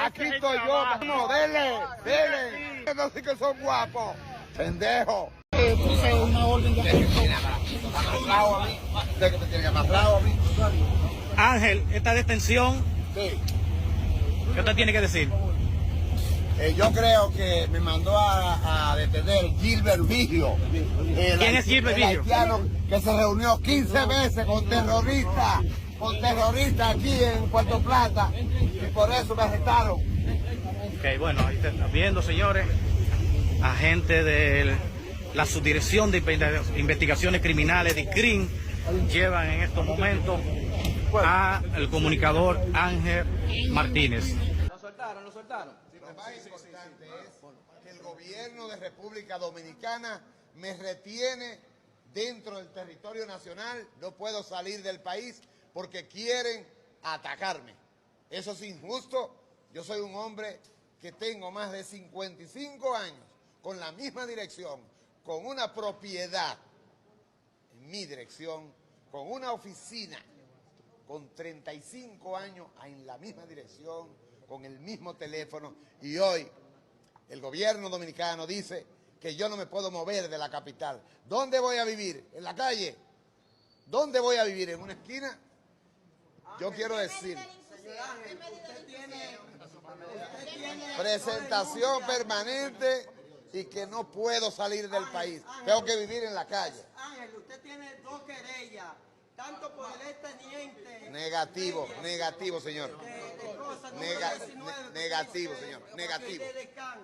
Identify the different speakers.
Speaker 1: Aquí estoy yo, no, dele. No sé que son guapos, pendejo.
Speaker 2: Puse una orden de aprehensión.
Speaker 1: ¿De que te tiene amarrado a mí?
Speaker 3: Ángel, esta detención,
Speaker 1: Sí.
Speaker 3: ¿qué usted tiene que decir?
Speaker 1: Yo creo que me mandó a detener Gilbert Vigio.
Speaker 3: ¿Quién es Gilbert Vigio?
Speaker 1: El haitiano que se reunió 15 veces con terroristas aquí en Puerto Plata, y por eso me arrestaron.
Speaker 3: Ok, bueno, ahí está viendo, señores, agentes de la Subdirección de Investigaciones Criminales de CRIM llevan en estos momentos al comunicador Ángel Martínez.
Speaker 4: Lo soltaron.
Speaker 1: Lo más importante es que el gobierno de República Dominicana me retiene dentro del territorio nacional. No puedo salir del país porque quieren atacarme. Eso es injusto. Yo soy un hombre que tengo más de 55 años con la misma dirección, con una propiedad en mi dirección, con una oficina, con 35 años en la misma dirección, con el mismo teléfono, y hoy el gobierno dominicano dice que yo no me puedo mover de la capital. ¿Dónde voy a vivir? ¿En la calle? ¿Dónde voy a vivir? ¿En una esquina? Yo quiero decir, presentación permanente y que no puedo salir del país. Tengo que vivir en la calle.
Speaker 4: Ángel, usted tiene 2 querellas, tanto por el teniente.
Speaker 1: Negativo, señor.
Speaker 4: De cosas,
Speaker 1: Negativo, señor. Negativo.
Speaker 4: de Can.